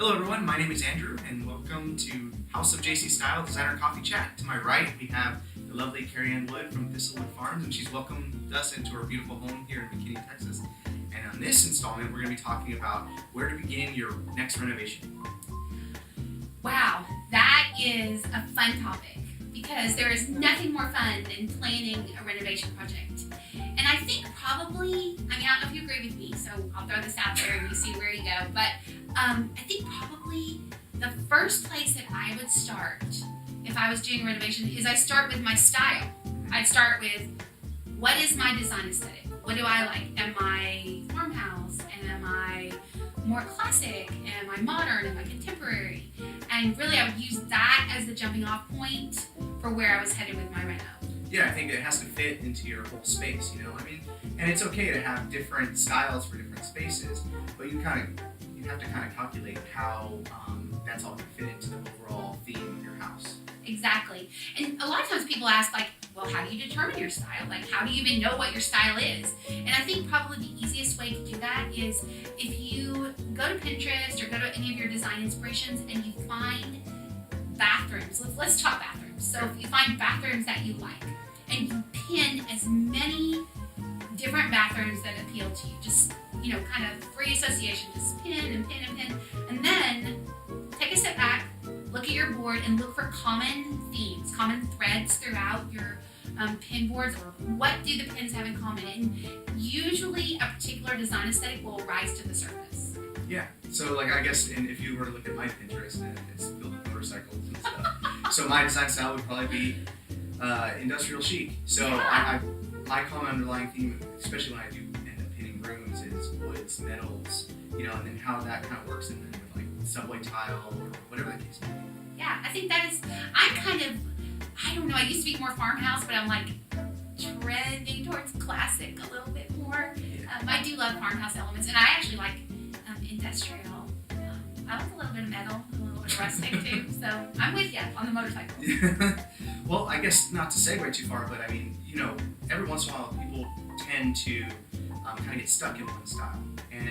Hello everyone, my name is Andrew and welcome to House of JC Style Designer Coffee Chat. To my right we have the lovely KariAnne Wood from Tastemaker Farms, and she's welcomed us into her beautiful home here in McKinney, Texas. And on this installment we're going to be talking about where to begin your next renovation. Wow, that is a fun topic because there is nothing more fun than planning a renovation project. And I think probably, I don't know if you agree with me, so I'll throw this out there and you see where you go, but I think probably the first place that I would start if I was doing a renovation is I start with my style. I'd start with, what is my design aesthetic? What do I like? Am I farmhouse? And am I more classic? Am I modern? Am I contemporary? And really I would use that as the jumping off point for where I was headed with my reno. Yeah, I think it has to fit into your whole space, you know? I mean, and it's okay to have different styles for different spaces, but you have to calculate how that's all going to fit into the overall theme of your house. Exactly. And a lot of times people ask, like, well, how do you determine your style? Like, how do you even know what your style is? And I think probably the easiest way to do that is if you go to Pinterest or go to any of your design inspirations and you find bathrooms. Let's talk bathrooms. So if you find bathrooms that you like and you pin as many different bathrooms that appeal to you, just, kind of free association, just pin and pin and pin, and then take a step back, look at your board and look for common themes, common threads throughout your pin boards, or what do the pins have in common? And usually a particular design aesthetic will rise to the surface. Yeah, so I guess if you were to look at my Pinterest, and it's filled with motorcycles and stuff, so my design style would probably be industrial chic. So yeah. my common underlying theme, especially when I do end up pinning rooms, is woods, metals, and then how that kind of works in then with subway tile or whatever the case may be. Yeah, I think that is, I don't know, I used to be more farmhouse, but I'm trending towards classic a little bit more. Yeah. I do love farmhouse elements, and I actually like industrial. I like a little bit of metal, a little bit of rustic too, so I'm with you on the motorcycle. Well, I guess not to segue too far, but I mean, every once in a while people tend to kind of get stuck in one style. And,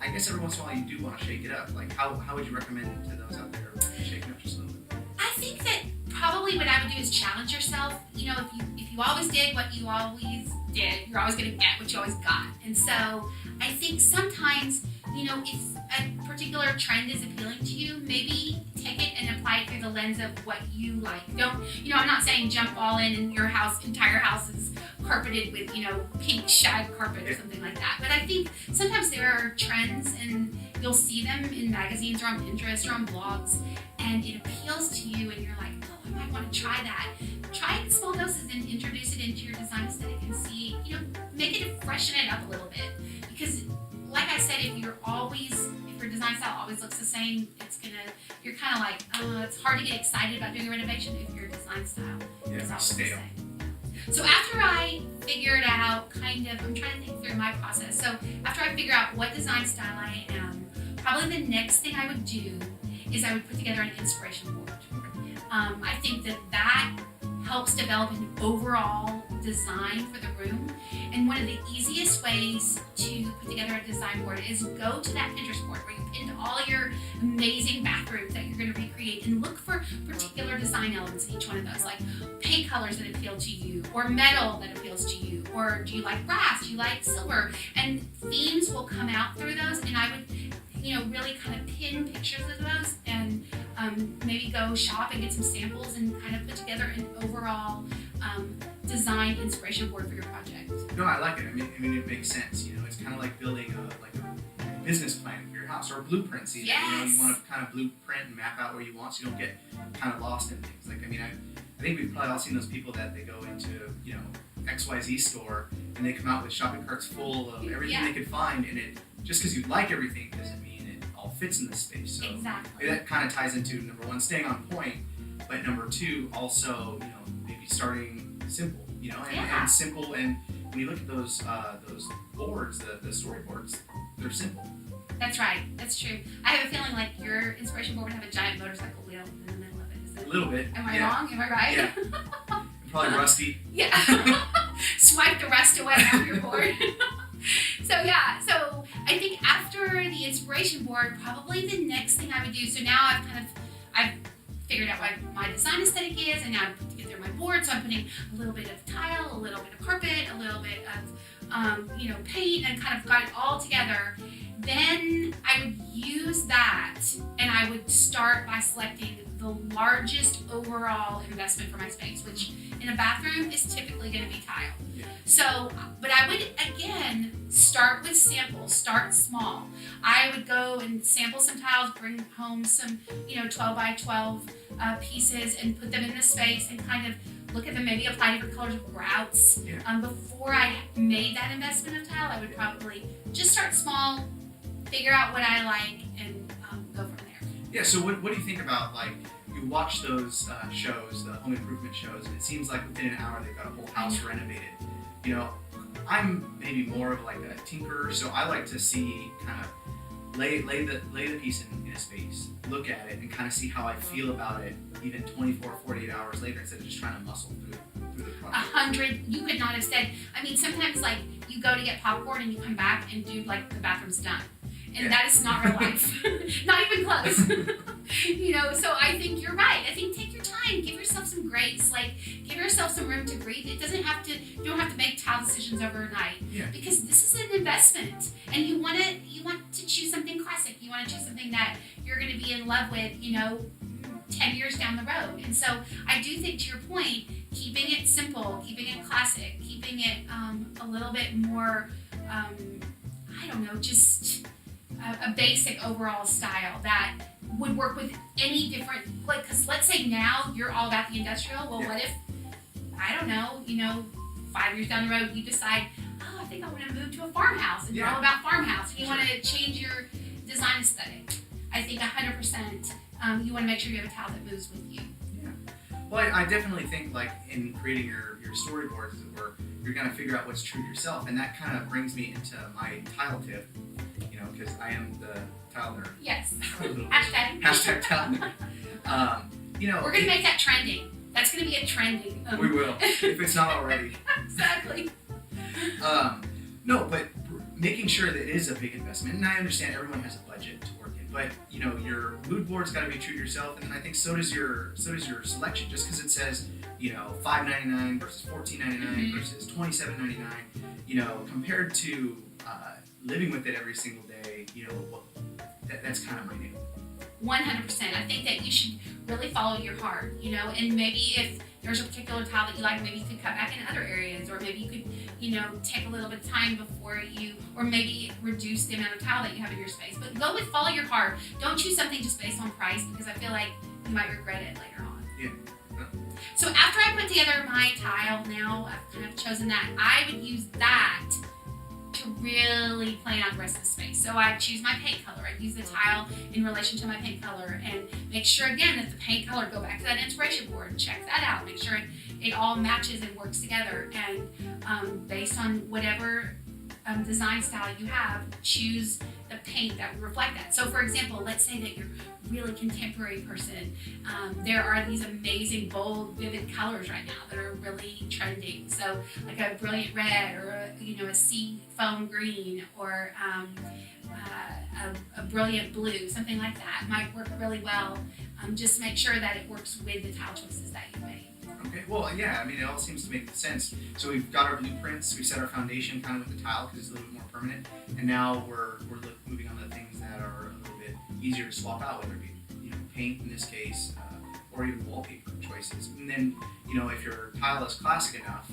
I guess every once in a while you do want to shake it up. How would you recommend to those out there shaking up just a little bit? I think that probably what I would do is challenge yourself. If you always did what you always did, you're always going to get what you always got. And so I think sometimes, if a particular trend is appealing to you, maybe take it and apply it through the lens of what you like. I'm not saying jump all in and your entire house is carpeted with, pink shag carpet or something like that. But I think sometimes there are trends and you'll see them in magazines or on Pinterest or on blogs, and it appeals to you and you're like, oh, I might want to try that. Try it in small doses and introduce it into your design aesthetic and see, make it, freshen it up a little bit. Because like I said, if your design style always looks the same, you're kind of like, it's hard to get excited about doing a renovation if your design style is always the same. So after I figured out I'm trying to think through my process. So after I figure out what design style I am, probably the next thing I would do is I would put together an inspiration board. I think that helps develop an overall design for the room. And one of the easiest ways to put together a design board is go to that Pinterest board where you pinned all your amazing bathrooms that you're going to recreate and look for particular design elements in each one of those, like paint colors that appeal to you, or metal that appeals to you, or do you like brass, do you like silver? And themes will come out through those, and I would really kind of pin pictures of those and maybe go shop and get some samples and kind of put together an overall design inspiration board for your project. No, I like it. I mean, it makes sense. It's kind of like building a business plan for your house, or blueprints even. Yes. You want to kind of blueprint and map out where you want, so you don't get kind of lost in things. I think we've probably all seen those people that they go into, XYZ store and they come out with shopping carts full of everything they could find, and just because you like everything doesn't mean it all fits in the space. So exactly. That kind of ties into number one, staying on point, but number two, also, maybe starting simple, and simple. And when you look at those boards, the storyboards, they're simple. That's right. That's true. I have a feeling like your inspiration board would have a giant motorcycle wheel in the middle of it. Is it? A little bit. Am I wrong? Am I right? Yeah. Probably rusty. Yeah. Swipe the rust away off your board. So I think after the inspiration inspiration board, probably the next thing I would do, so now I've figured out what my design aesthetic is, and now I've put together my board, so I'm putting a little bit of tile, a little bit of carpet, a little bit of paint, and kind of got it all together. Then I would use that, and I would start by selecting the largest overall investment for my space, which in a bathroom is typically going to be tile. Yeah. So, but I would, again, start with samples, start small. I would go and sample some tiles, bring home some, 12 by 12 pieces, and put them in the space and kind of look at them, maybe apply different colors of grouts. Yeah. Before I made that investment of tile, I would probably just start small, figure out what I like, and go from there. Yeah, so what do you think about, like, you watch those shows, the home improvement shows, and it seems like within an hour they've got a whole house renovated. I'm maybe more of like a tinkerer, so I like to see kind of lay the piece in a space, look at it, and kind of see how I feel about it even 24, 48 hours later, instead of just trying to muscle through the project. 100, you could not have said, sometimes like you go to get popcorn and you come back and do like the bathroom's done. And that is not real life. Not even close. So I think you're right. I think take your time, give yourself some grace, give yourself some room to breathe. You don't have to make tile decisions overnight. Yeah. Because this is an investment. And you want to choose something classic. You want to choose something that you're going to be in love with, 10 years down the road. And so I do think, to your point, keeping it simple, keeping it classic, keeping it a little bit more, just a basic overall style that would work with any different, because let's say now you're all about the industrial. Well, what if, 5 years down the road you decide, I think I want to move to a farmhouse, and you're all about farmhouse, and you want to change your design aesthetic. I think 100% you want to make sure you have a tile that moves with you. Yeah. Well, I definitely think, like, in creating your storyboards, as it were, you're going to figure out what's true to yourself, and that kind of brings me into my tile tip, because I am the tile nerd. Yes. Hashtag tile nerd. We're going to make that trending. That's going to be a trending. We will, if it's not already. Exactly. No, but making sure that it is a big investment, and I understand everyone has a budget to work in, but your mood board's got to be true to yourself, and I think so does your selection. Just because it says $5.99 versus $14.99 versus $27.99, compared to living with it every single day, that's kind of minute. 100%. I think that you should really follow your heart, and maybe if there's a particular tile that you like, maybe you could cut back in other areas, or maybe you could, take a little bit of time before or maybe reduce the amount of tile that you have in your space. But follow your heart. Don't choose something just based on price, because I feel like you might regret it later on. Yeah. So after I put together my tile, now I've kind of chosen that, I would use that to really plan out the rest of the space. So I choose my paint color. I use the tile in relation to my paint color, and make sure, again, that the paint color, go back to that inspiration board, check that out, make sure it all matches and works together, and based on whatever design style you have, choose the paint that would reflect that. So for example, let's say that you're a really contemporary person. There are these amazing, bold, vivid colors right now that are really trending. So like a brilliant red, or a sea foam green, or a brilliant blue, something like that might work really well. Just make sure that it works with the tile choices that you've made. Okay, well, yeah, it all seems to make sense. So we've got our blueprints, we set our foundation kind of with the tile because it's a little bit more permanent, and now we're moving on to things that are a little bit easier to swap out, whether it be paint in this case, or even wallpaper choices. And then if your tile is classic enough,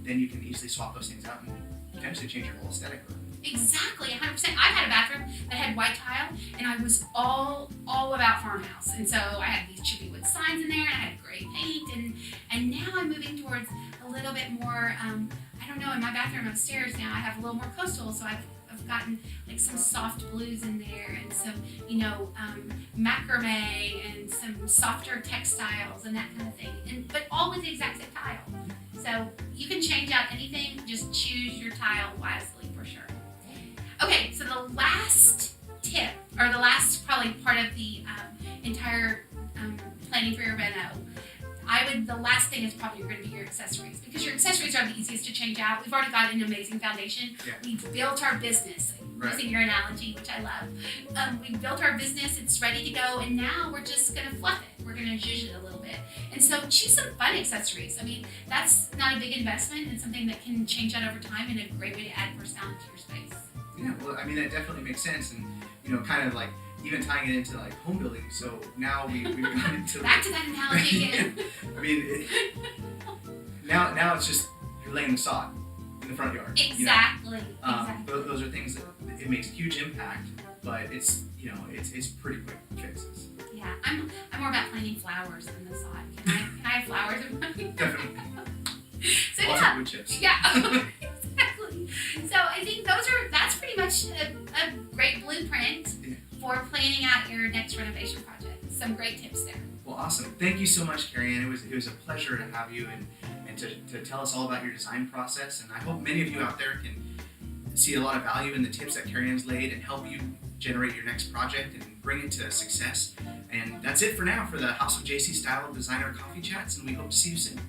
then you can easily swap those things out and potentially change your whole aesthetic. Exactly, 100%. I had a bathroom that had white tile, and I was all about farmhouse. And so I had these chippy wood signs in there, and I had gray paint, and now I'm moving towards a little bit more, in my bathroom upstairs now I have a little more coastal, so I've gotten like some soft blues in there, and some, macrame, and some softer textiles and that kind of thing. But all with the exact same tile. So you can change out anything, just choose your tile wisely for sure. Okay, so the last tip, or the last probably part of the entire planning for your reno, the last thing is probably going to be your accessories, because your accessories are the easiest to change out. We've already got an amazing foundation. Yeah. We've built our business, using your analogy, which I love. We've built our business, it's ready to go, and now we're just going to fluff it. We're going to zhuzh it a little bit. And so choose some fun accessories. I mean, that's not a big investment, and something that can change out over time, and a great way to add personality to your space. Yeah, well, I mean, that definitely makes sense, and kind of like even tying it into like home building. So now we've gone into back to that analogy again. I mean, now it's just you're laying the sod in the front yard. Exactly. Those are things that it makes a huge impact, but it's it's pretty quick fixes. Yeah, I'm more about planting flowers than the sod. Can I have flowers in my Definitely. So Lots of wood chips. Yeah, exactly. So I think that's pretty much a great blueprint for planning out your next renovation project. Some great tips there. Well, awesome. Thank you so much, KariAnne. It was a pleasure to have you and to tell us all about your design process. And I hope many of you out there can see a lot of value in the tips that KariAnne's laid and help you generate your next project and bring it to success. And that's it for now for the House of JC Style Designer Coffee Chats, and we hope to see you soon.